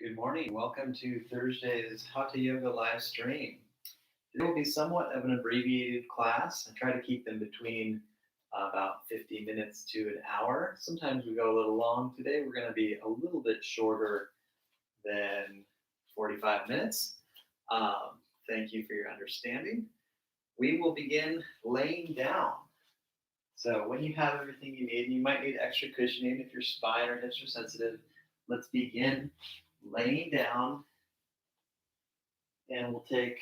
Good morning. Welcome to Thursday's Hatha Yoga live stream. Today will be somewhat of an abbreviated class. I try to keep them between about 50 minutes to an hour. Sometimes we go a little long. Today we're going to be a little bit shorter than 45 minutes. Thank you for your understanding. We will begin laying down. So when you have everything you need, you might need extra cushioning if your spine or hips are sensitive. Let's begin laying down, and we'll take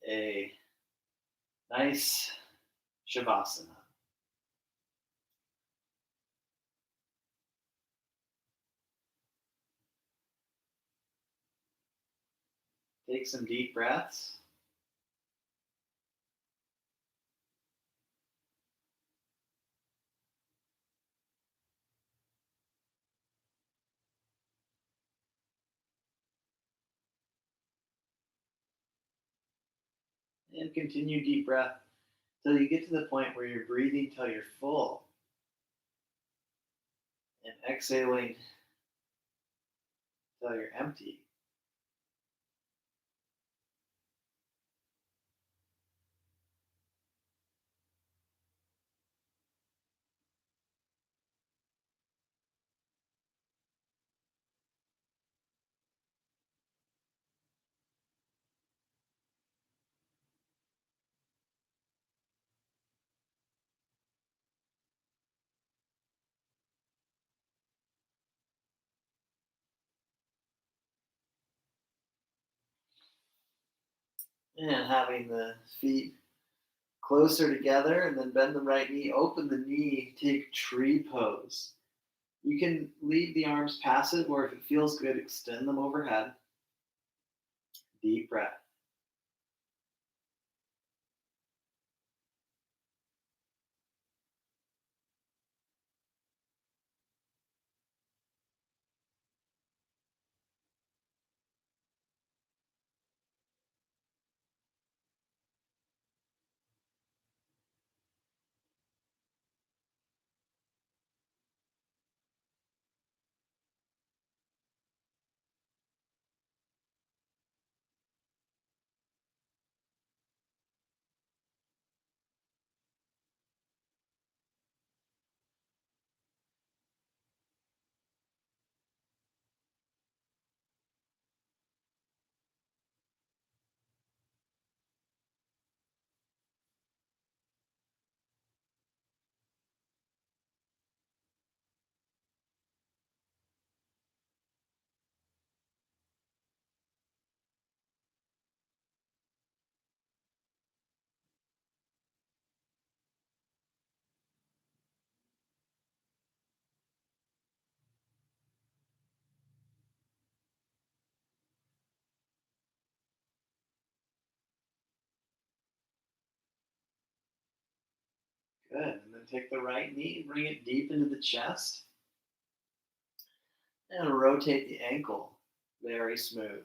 a nice shavasana. Take some deep breaths. And continue deep breath until you get to the point where you're breathing till you're full and exhaling till you're empty. And having the feet closer together, and then bend the right knee, open the knee, take tree pose. You can leave the arms passive, or if it feels good, extend them overhead. Deep breath. Good. And then take the right knee, bring it deep into the chest, and rotate the ankle. Very smooth.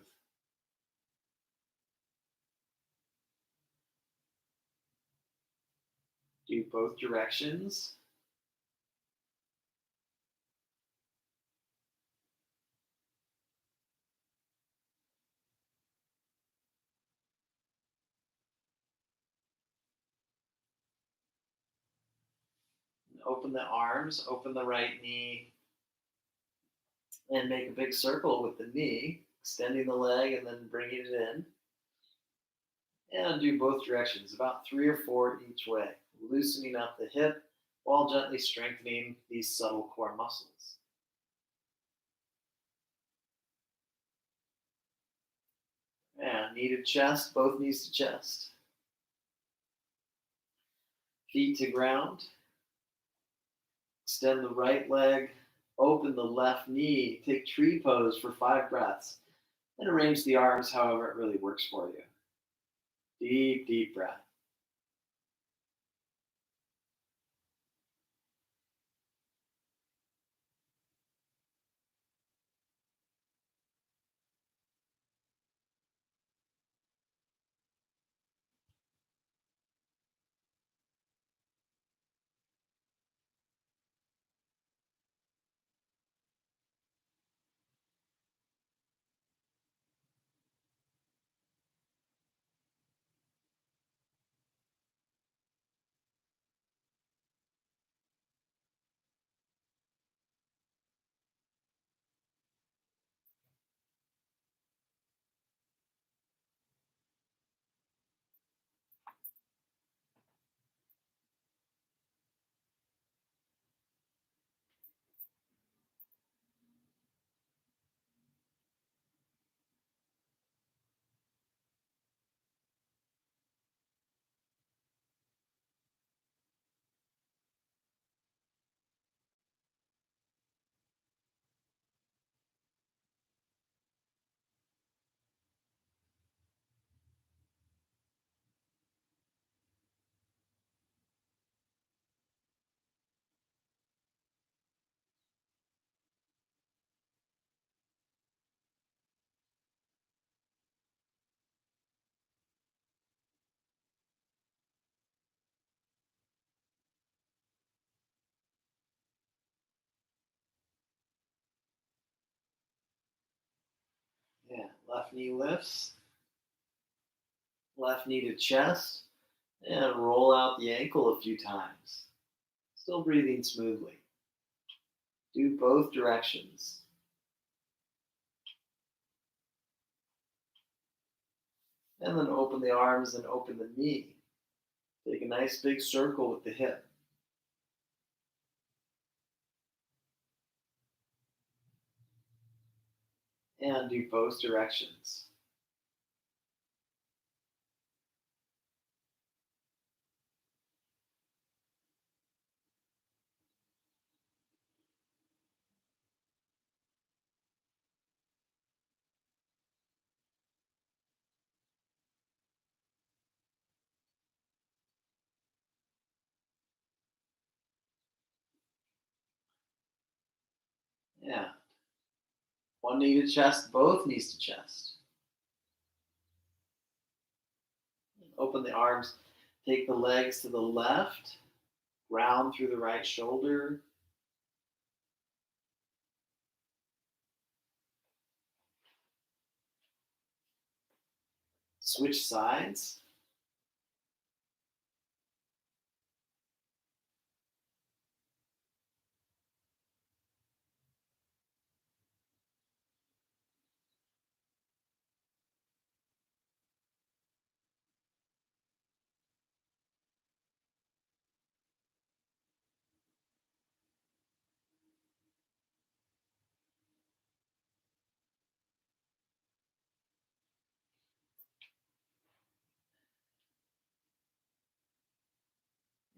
Do both directions. Open the arms, open the right knee, and make a big circle with the knee, extending the leg and then bringing it in. And do both directions, about 3 or 4 each way, loosening up the hip while gently strengthening these subtle core muscles. And knee to chest, both knees to chest. Feet to ground. Extend the right leg, open the left knee, take tree pose for 5 breaths, and arrange the arms however it really works for you. Deep, deep breath. Left knee lifts. Left knee to chest. And roll out the ankle a few times. Still breathing smoothly. Do both directions. And then open the arms and open the knee. Take a nice big circle with the hip. And do both directions. Yeah. One knee to chest, both knees to chest. Open the arms. Take the legs to the left. Round through the right shoulder. Switch sides.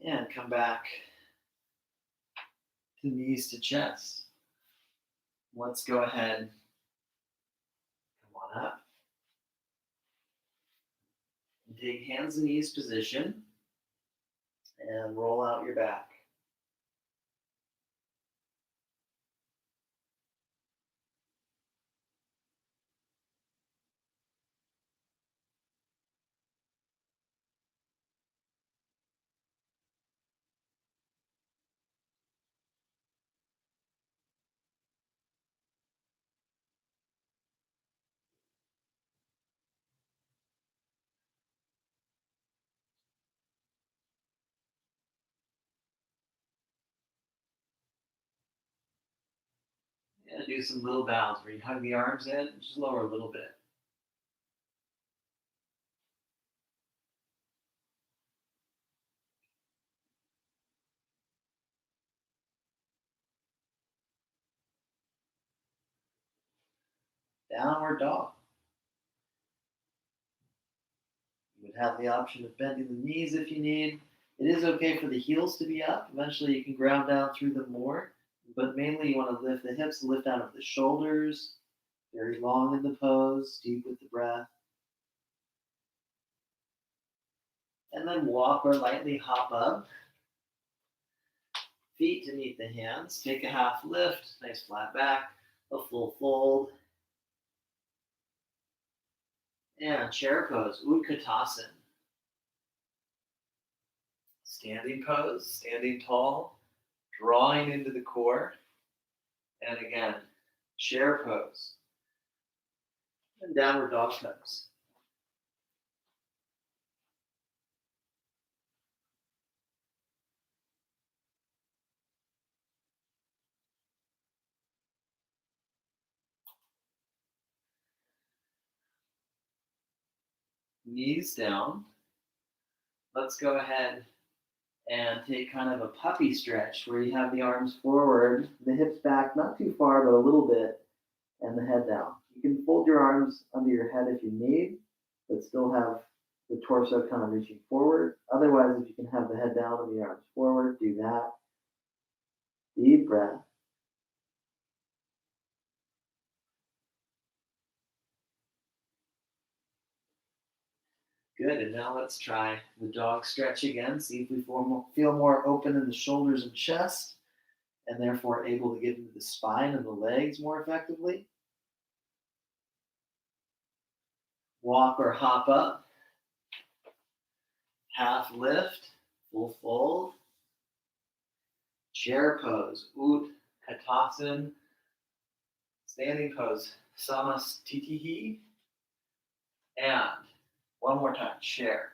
And come back to knees to chest. Let's go ahead. Come on up. And take hands and knees position. And roll out your back. And do some little bounds where you hug the arms in, just lower a little bit. Downward dog. You would have the option of bending the knees if you need. It is okay for the heels to be up. Eventually you can ground down through them more. But mainly you want to lift the hips, lift out of the shoulders. Very long in the pose, deep with the breath. And then walk or lightly hop up. Feet to meet the hands. Take a half lift, nice flat back, a full fold. And chair pose, Utkatasana. Standing pose, standing tall, drawing into the core. And again, chair pose. And downward dog pose. Knees down. Let's go ahead and take kind of a puppy stretch where you have the arms forward, the hips back, not too far, but a little bit, and the head down. You can fold your arms under your head if you need, but still have the torso kind of reaching forward. Otherwise, if you can have the head down and the arms forward, do that. Deep breath. Good, and now let's try the dog stretch again. See if we feel more open in the shoulders and chest, and therefore able to get into the spine and the legs more effectively. Walk or hop up. Half lift, full fold. Chair pose, Utkatasana. Standing pose, Samastitihi. And one more time, chair.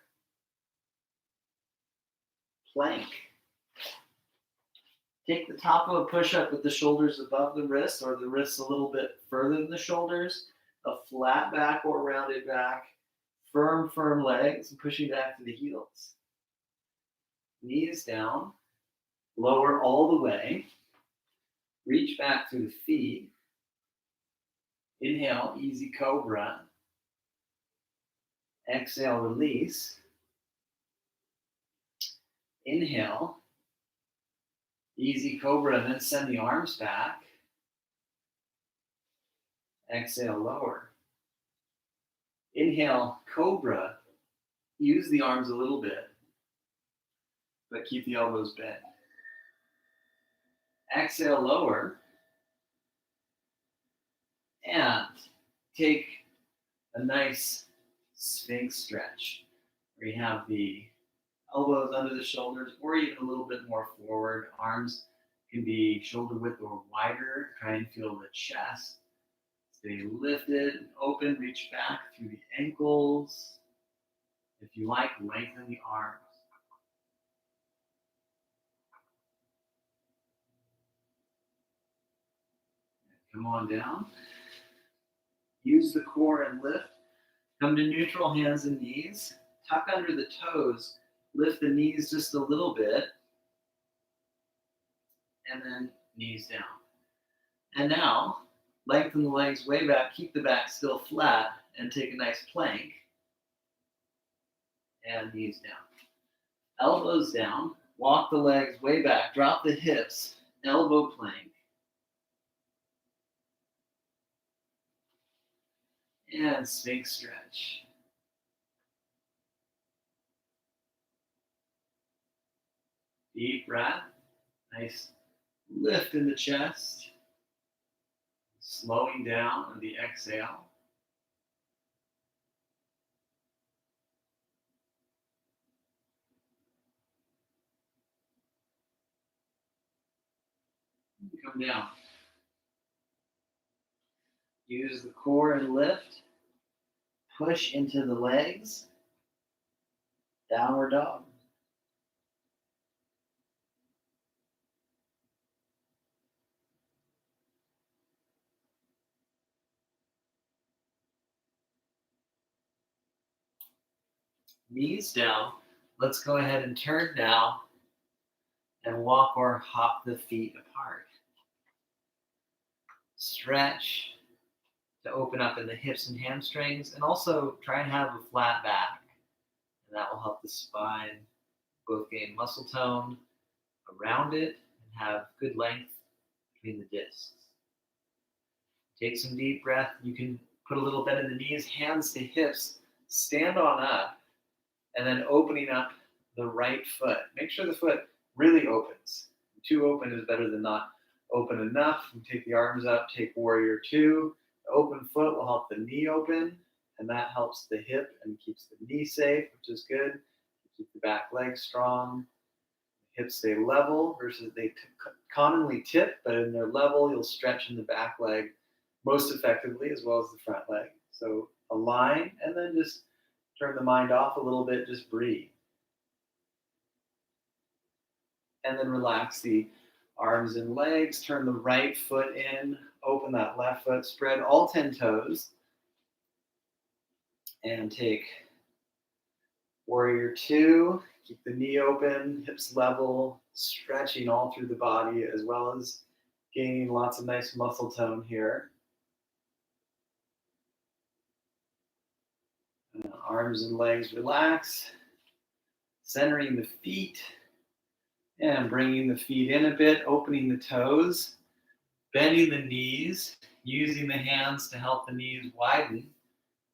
Plank. Take the top of a push-up with the shoulders above the wrists or the wrists a little bit further than the shoulders. A flat back or rounded back. Firm legs and pushing back to the heels. Knees down. Lower all the way. Reach back through the feet. Inhale, easy cobra. Exhale, release. Inhale, easy cobra, and then send the arms back. Exhale, lower. Inhale, cobra. Use the arms a little bit, but keep the elbows bent. Exhale, lower. And take a nice Sphinx stretch where you have the elbows under the shoulders or even a little bit more forward. Arms can be shoulder width or wider. Try and feel the chest. Stay lifted and open. Reach back through the ankles. If you like, lengthen the arms. Come on down. Use the core and lift. Come to neutral, hands and knees. Tuck under the toes. Lift the knees just a little bit. And then knees down. And now, lengthen the legs way back. Keep the back still flat. And take a nice plank. And knees down. Elbows down. Walk the legs way back. Drop the hips. Elbow plank. And Sphinx stretch. Deep breath. Nice lift in the chest. Slowing down on the exhale. Come down. Use the core and lift. Push into the legs. Downward dog. Knees down. Let's go ahead and turn now and walk or hop the feet apart. Stretch to open up in the hips and hamstrings, and also try and have a flat back. And that will help the spine both gain muscle tone around it and have good length between the discs. Take some deep breath. You can put a little bend in the knees, hands to hips, stand on up, and then opening up the right foot. Make sure the foot really opens. Too open is better than not open enough. You take the arms up, take warrior two. The open foot will help the knee open, and that helps the hip and keeps the knee safe, which is good. Keep the back leg strong. Hips stay level versus they commonly tip, but in their level, you'll stretch in the back leg most effectively as well as the front leg. So align and then just turn the mind off a little bit, just breathe. And then relax the arms and legs, turn the right foot in, open that left foot, spread all 10 toes, and take warrior two. Keep the knee open, hips level, stretching all through the body as well as gaining lots of nice muscle tone here. Arms and legs relax, centering the feet and bringing the feet in a bit, opening the toes, bending the knees, using the hands to help the knees widen,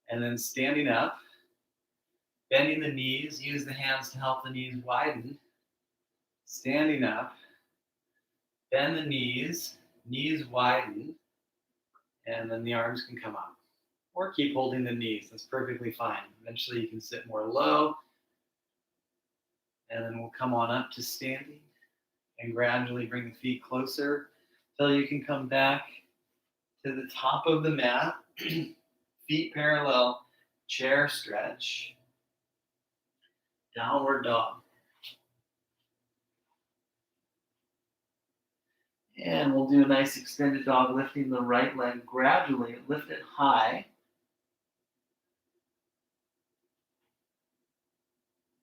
and then standing up, bending the knees, use the hands to help the knees widen, standing up, bend the knees, knees widen, and then the arms can come up. Or keep holding the knees, that's perfectly fine. Eventually you can sit more low, and then we'll come on up to standing and gradually bring the feet closer until you can come back to the top of the mat, feet parallel, chair stretch, downward dog. And we'll do a nice extended dog, lifting the right leg gradually, lift it high.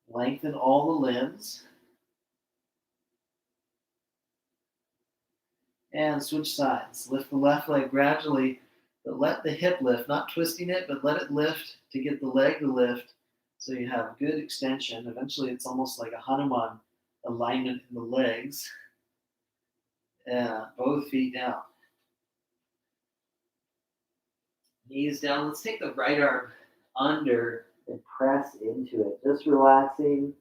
Lengthen all the limbs. And switch sides. Lift the left leg gradually, but let the hip lift, not twisting it, but let it lift to get the leg to lift so you have good extension. Eventually, it's almost like a Hanuman alignment in the legs. Both feet down. Knees down. Let's take the right arm under and press into it. Just relaxing,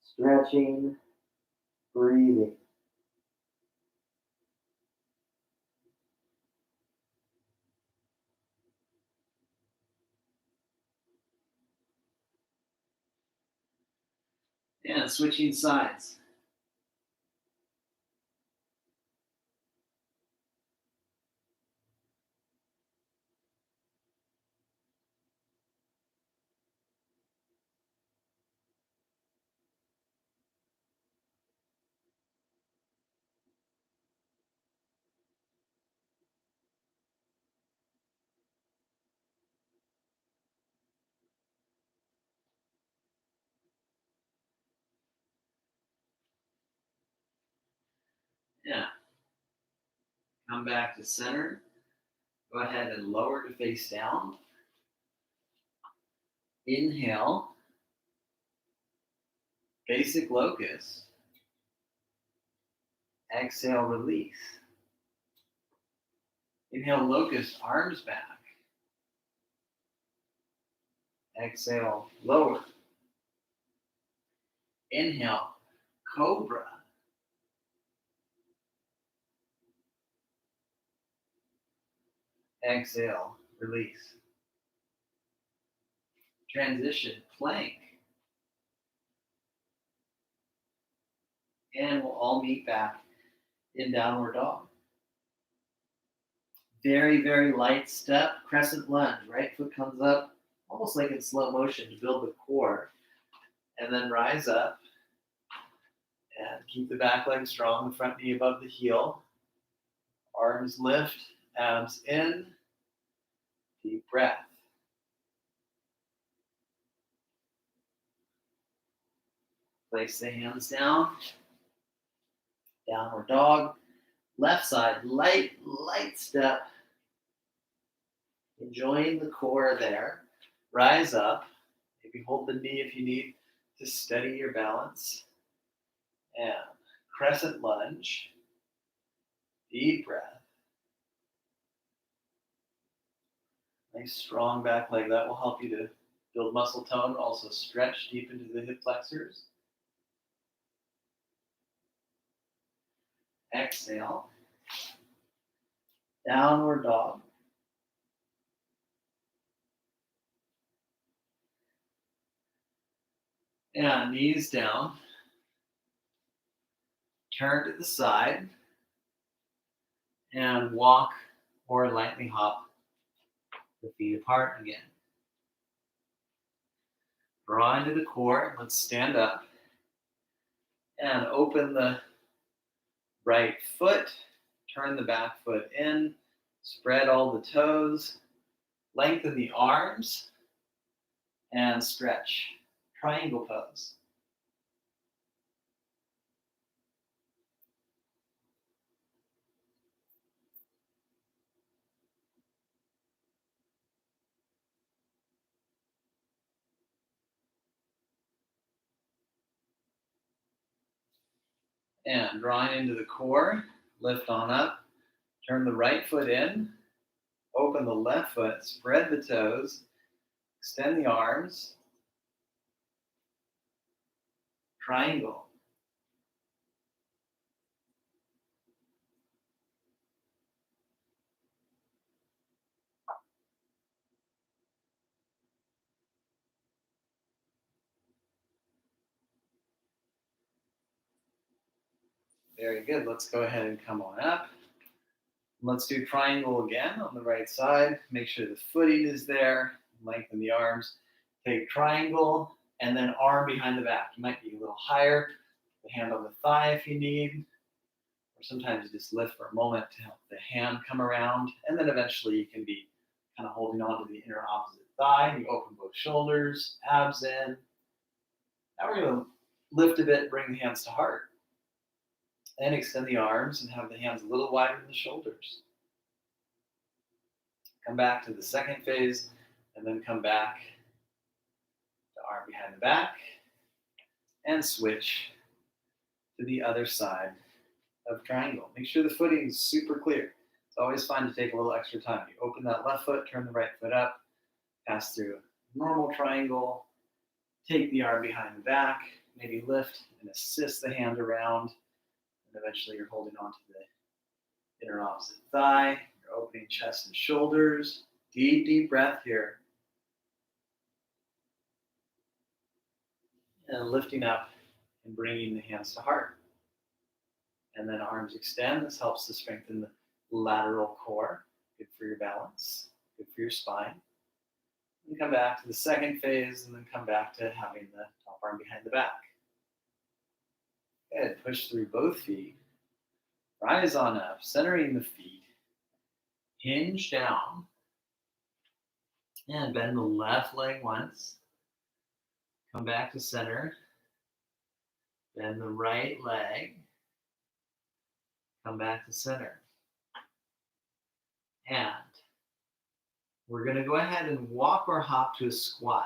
stretching, breathing. And switching sides. Yeah. Come back to center. Go ahead and lower to face down. Inhale. Basic locust. Exhale, release. Inhale, locust, arms back. Exhale, lower. Inhale, cobra. Exhale, release. Transition, plank. And we'll all meet back in downward dog. Very, very light step, crescent lunge. Right foot comes up, almost like in slow motion to build the core. And then rise up and keep the back leg strong, the front knee above the heel. Arms lift, abs in. Deep breath. Place the hands down. Downward dog. Left side, light step. Enjoying the core there. Rise up. Maybe hold the knee if you need to steady your balance. And crescent lunge. Deep breath. Nice strong back leg. That will help you to build muscle tone. Also stretch deep into the hip flexors. Exhale. Downward dog. And knees down. Turn to the side. And walk or lightly hop the feet apart again. Draw into the core. Let's stand up. And open the right foot. Turn the back foot in. Spread all the toes. Lengthen the arms. And stretch. Triangle pose. And drawing into the core, lift on up. Turn the right foot in. Open the left foot. Spread the toes. Extend the arms. Triangle. Very good. Let's go ahead and come on up. Let's do triangle again on the right side. Make sure the footing is there. lengthen the arms. Take triangle and then arm behind the back. You might be a little higher, the hand on the thigh if you need, or sometimes you just lift for a moment to help the hand come around, and then eventually you can be kind of holding on to the inner opposite thigh. You open both shoulders, abs in. Now we're going to lift a bit, bring the hands to heart, and extend the arms and have the hands a little wider than the shoulders. Come back to the second phase, and then come back to arm behind the back, and switch to the other side of triangle. Make sure the footing is super clear. It's always fine to take a little extra time. You open that left foot, turn the right foot up, pass through normal triangle, take the arm behind the back, maybe lift and assist the hand around, and eventually you're holding on to the inner opposite thigh. You're opening chest and shoulders. Deep, deep breath here. And lifting up and bringing the hands to heart. And then arms extend. This helps to strengthen the lateral core. Good for your balance. Good for your spine. And come back to the second phase, and then come back to having the top arm behind the back. Good. Push through both feet. Rise on up, centering the feet. Hinge down. And bend the left leg once. Come back to center. Bend the right leg. Come back to center. And we're going to go ahead and walk or hop to a squat.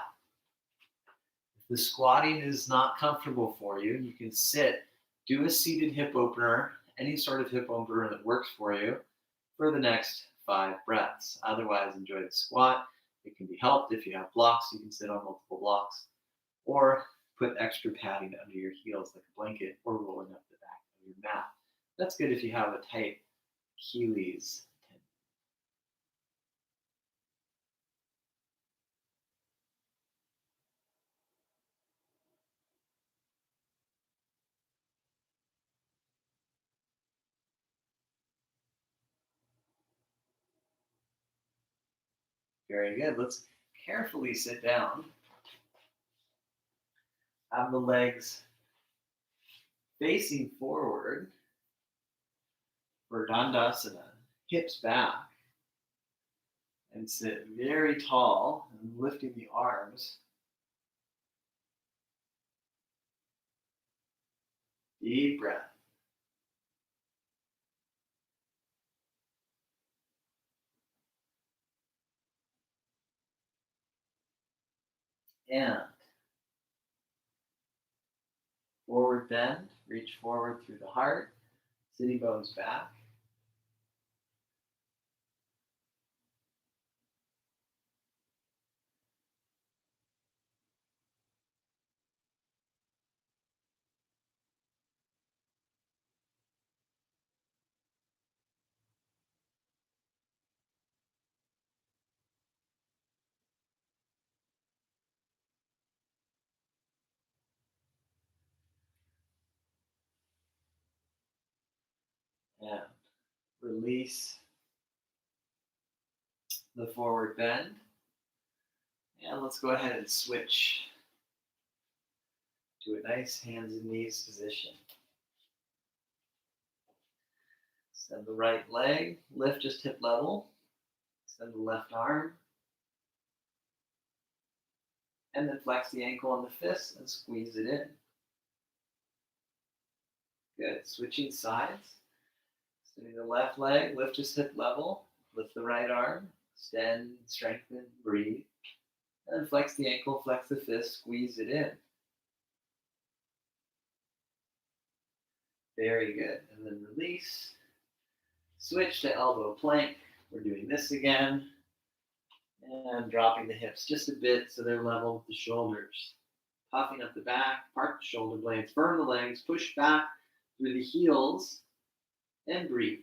If the squatting is not comfortable for you, you can sit, do a seated hip opener, any sort of hip opener that works for you for the next 5 breaths. Otherwise, enjoy the squat. It can be helped if you have blocks. You can sit on multiple blocks, or put extra padding under your heels like a blanket, or rolling up the back of your mat. That's good if you have a tight Achilles tendon. Very good. Let's carefully sit down. Have the legs facing forward for Dandasana, hips back, and sit very tall and lifting the arms. Deep breath. And forward bend, reach forward through the heart, sitting bones back. And release the forward bend. And let's go ahead and switch to a nice hands and knees position. Extend the right leg, lift just hip level. Extend the left arm. And then flex the ankle on the fist and squeeze it in. Good. Switching sides. Extending the left leg, lift just hip level. Lift the right arm. Extend, strengthen, breathe. And then flex the ankle, flex the fist, squeeze it in. Very good. And then release. Switch to elbow plank. We're doing this again. And dropping the hips just a bit so they're level with the shoulders. Puffing up the back, park the shoulder blades, firm the legs, push back through the heels, and breathe.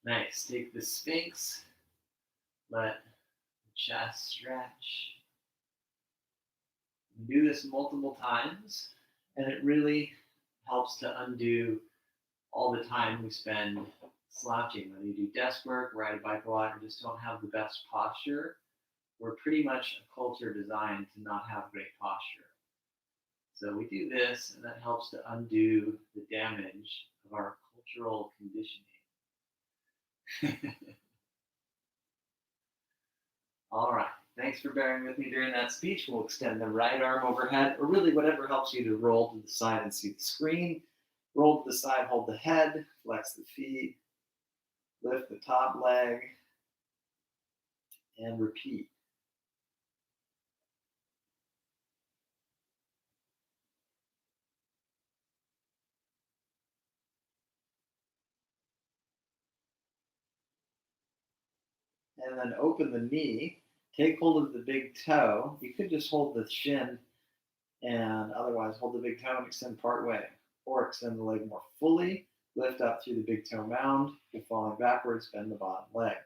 Nice. Take the Sphinx. Let the chest stretch. Do this multiple times, and it really helps to undo all the time we spend slouching, whether you do desk work, ride a bike a lot, or just don't have the best posture, we're pretty much a culture designed to not have great posture. So we do this, and that helps to undo the damage of our cultural conditioning. All right. Thanks for bearing with me during that speech. We'll extend the right arm overhead, or really whatever helps you to roll to the side and see the screen. Roll to the side, hold the head, flex the feet, lift the top leg, and repeat. And then open the knee. Take hold of the big toe. You could just hold the shin and otherwise hold the big toe and extend part way. Or extend the leg more fully. Lift up through the big toe mound. If falling backwards, bend the bottom leg.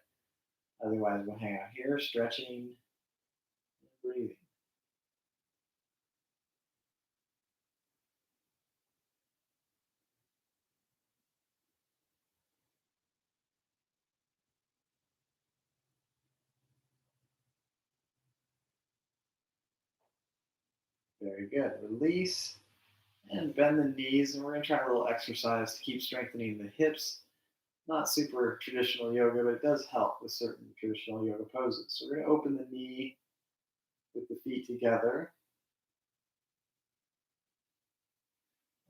Otherwise, we'll hang out here, stretching and breathing. Very good. Release and bend the knees. And we're going to try a little exercise to keep strengthening the hips. Not super traditional yoga, but it does help with certain traditional yoga poses. So we're going to open the knee with the feet together.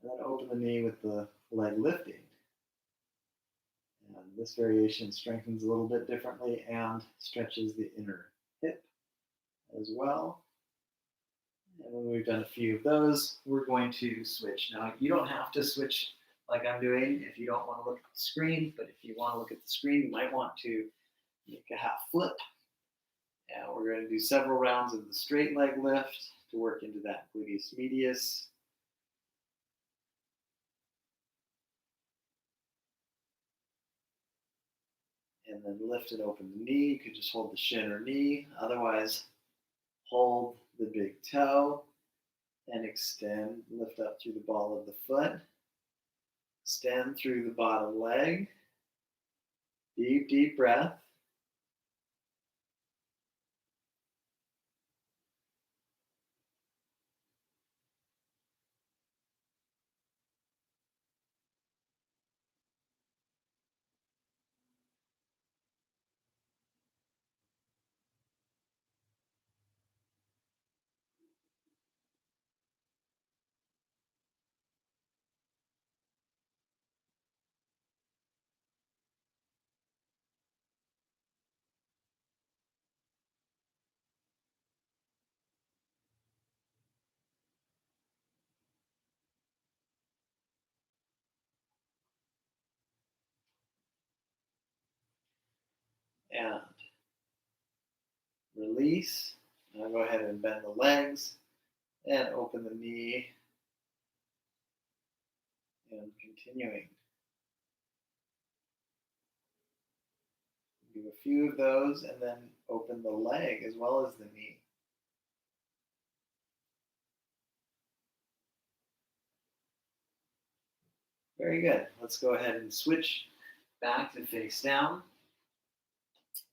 And then open the knee with the leg lifting. And this variation strengthens a little bit differently and stretches the inner hip as well. And when we've done a few of those, we're going to switch. Now, you don't have to switch like I'm doing if you don't want to look at the screen, but if you want to look at the screen, you might want to make a half flip. And we're going to do several rounds of the straight leg lift to work into that gluteus medius. And then lift and open the knee. You could just hold the shin or knee. Otherwise, hold the big toe and extend. Lift up through the ball of the foot. Extend through the bottom leg. Deep, deep breath. And release. Now go ahead and bend the legs and open the knee. And continuing. Do a few of those and then open the leg as well as the knee. Very good. Let's go ahead and switch back to face down.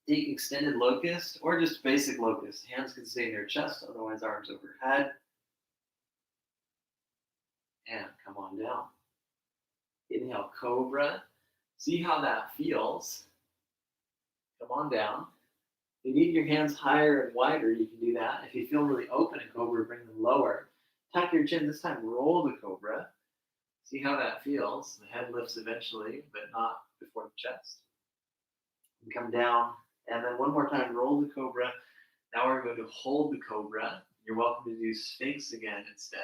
Take extended locust or just basic locust. Hands can stay in your chest, otherwise arms overhead. And come on down. Inhale, cobra. See how that feels. Come on down. If you need your hands higher and wider, you can do that. If you feel really open in cobra, bring them lower. Tuck your chin. This time, roll the cobra. See how that feels. The head lifts eventually, but not before the chest. And come down. And then one more time, roll the cobra. Now we're going to hold the cobra. You're welcome to do Sphinx again instead.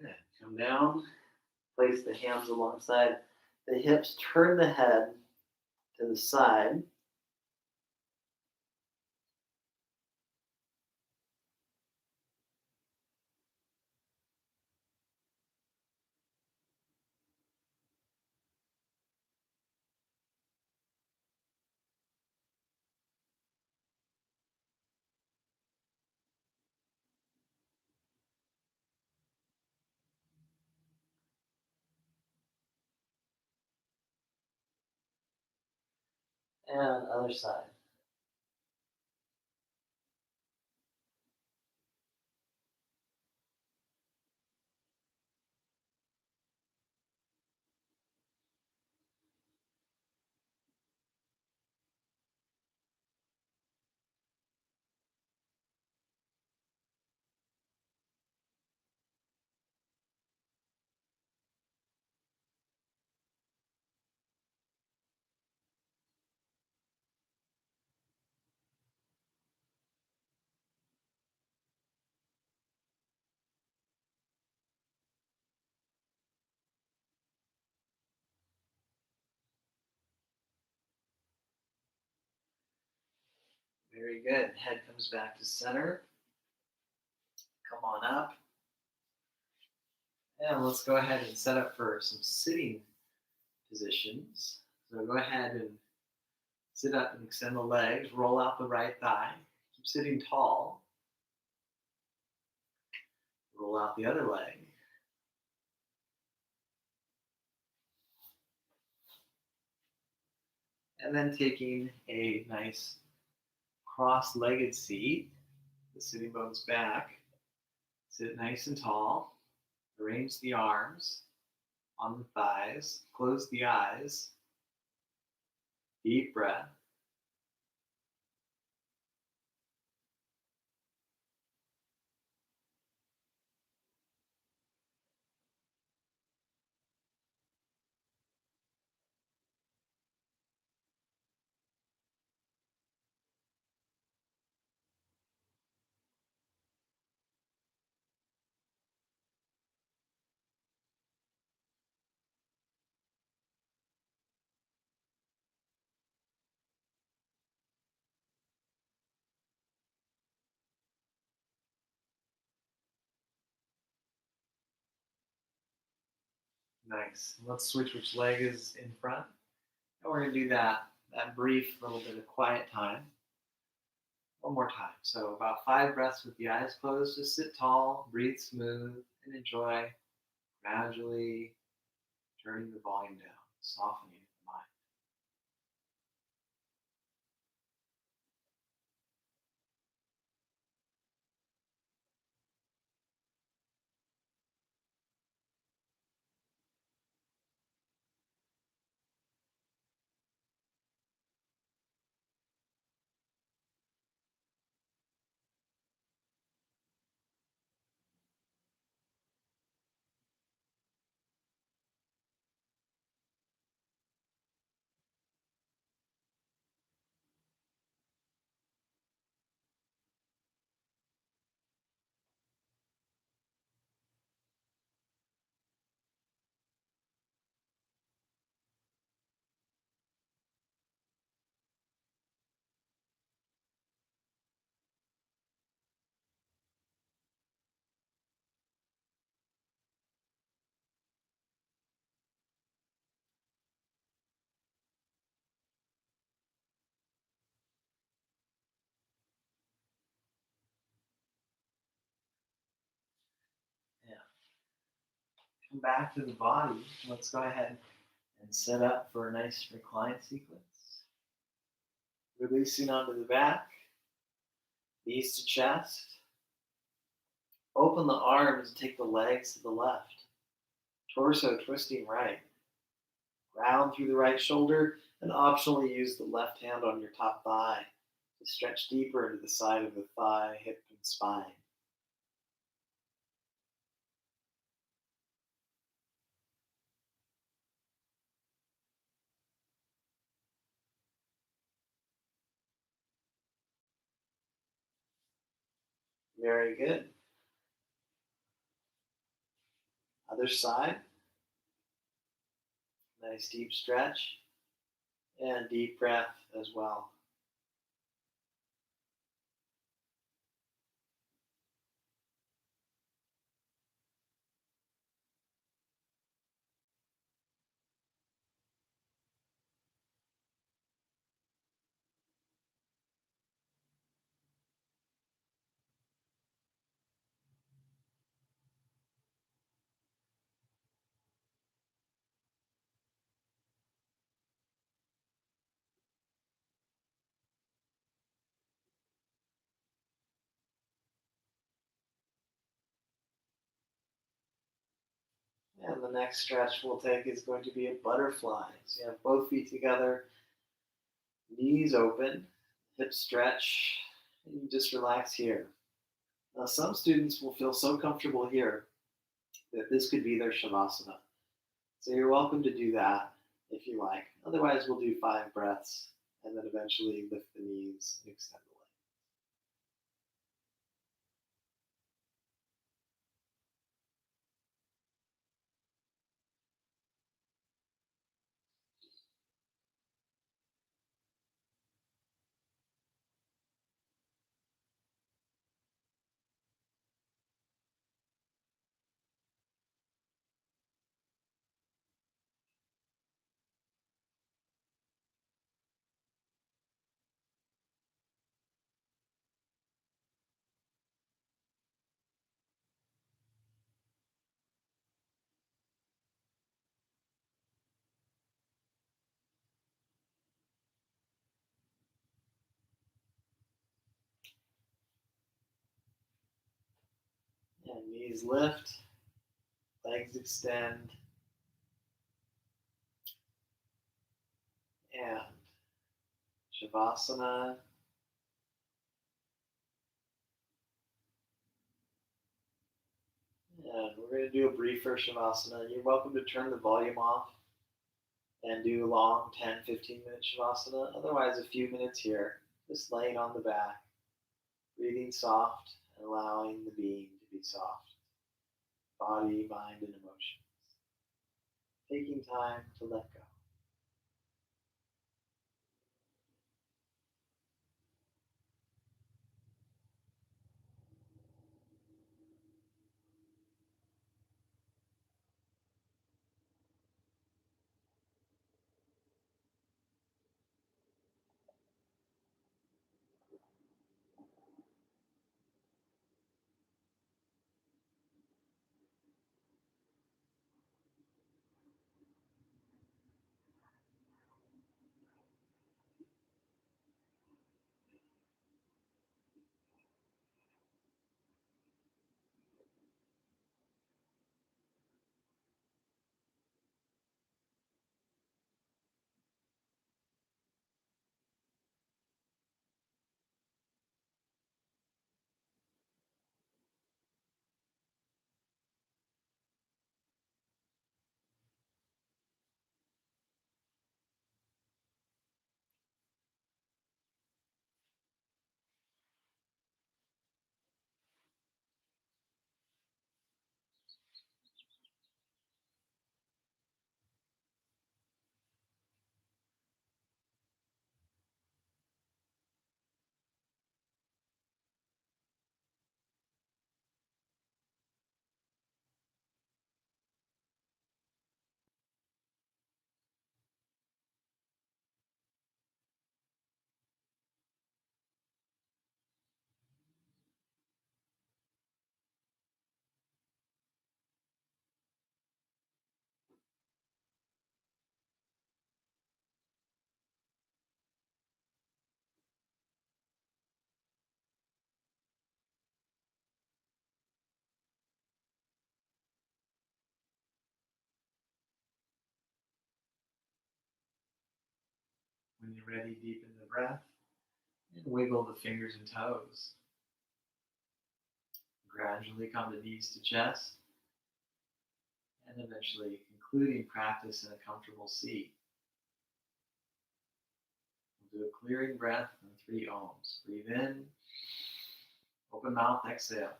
Good. Come down. Place the hands alongside the hips. Turn the head to the side. And other side. Very good. Head comes back to center. Come on up. And let's go ahead and set up for some sitting positions. So go ahead and sit up and extend the legs. Roll out the right thigh. Keep sitting tall. Roll out the other leg. And then taking a nice cross-legged seat, the sitting bones back. Sit nice and tall. Arrange the arms on the thighs. Close the eyes. Deep breath. Nice. Let's switch which leg is in front. And we're going to do that brief little bit of quiet time. One more time. So about 5 breaths with the eyes closed. Just sit tall, breathe smooth, and enjoy gradually turning the volume down, softening the mind. Yeah. Come back to the body. Let's go ahead and set up for a nice recline sequence. Releasing onto the back, knees to chest. Open the arms and take the legs to the left. Torso twisting right. Ground through the right shoulder and optionally use the left hand on your top thigh to stretch deeper into the side of the thigh, hip, and spine. Very good. Other side. Nice deep stretch and deep breath as well. And the next stretch we'll take is going to be a butterfly. So you have both feet together, knees open, hips stretch, and you just relax here. Now, some students will feel so comfortable here that this could be their shavasana. So you're welcome to do that if you like. Otherwise, we'll do 5 breaths and then eventually lift the knees and extend the legs. And knees lift, legs extend, and shavasana. And we're going to do a briefer shavasana. You're welcome to turn the volume off and do a long 10-15 minute shavasana. Otherwise, a few minutes here, just laying on the back, breathing soft and allowing the being to be soft. Body, mind, and emotions. Taking time to let go. When you're ready, deepen the breath and wiggle the fingers and toes. Gradually come to knees to chest and eventually concluding practice in a comfortable seat. We'll do a clearing breath and 3 ohms. Breathe in, open mouth, exhale.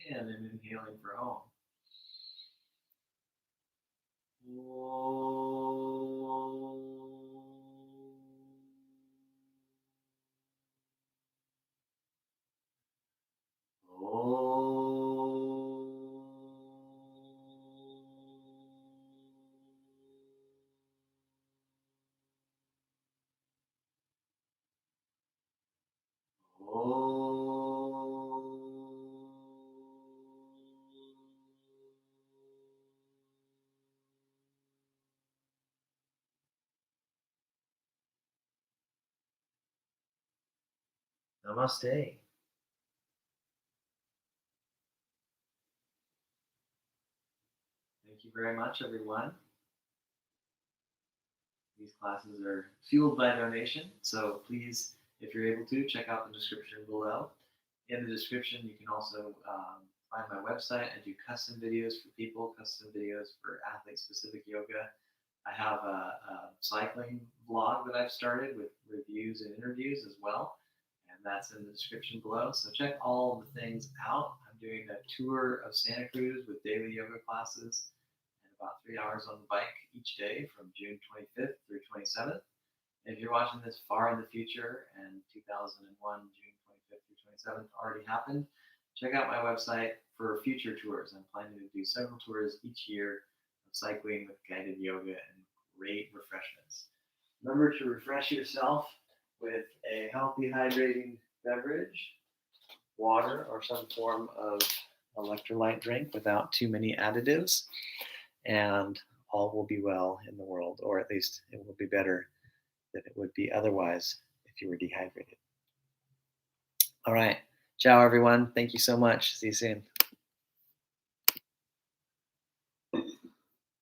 And then inhaling for om. Namaste. Thank you very much, everyone. These classes are fueled by donation, so please, if you're able to, check out the description below. In the description, you can also find my website. I do custom videos for people, custom videos for athlete-specific yoga. I have a cycling vlog that I've started with reviews and interviews as well, and that's in the description below. So check all the things out. I'm doing a tour of Santa Cruz with daily yoga classes and about 3 hours on the bike each day from June 25th through 27th. And if you're watching this far in the future and 2001, June 25th through 27th already happened, check out my website for future tours. I'm planning to do several tours each year of cycling with guided yoga and great refreshments. Remember to refresh yourself with a healthy, hydrating beverage, water, or some form of electrolyte drink without too many additives, and all will be well in the world, or at least it will be better than it would be otherwise if you were dehydrated. All right. Ciao, everyone. Thank you so much. See you soon.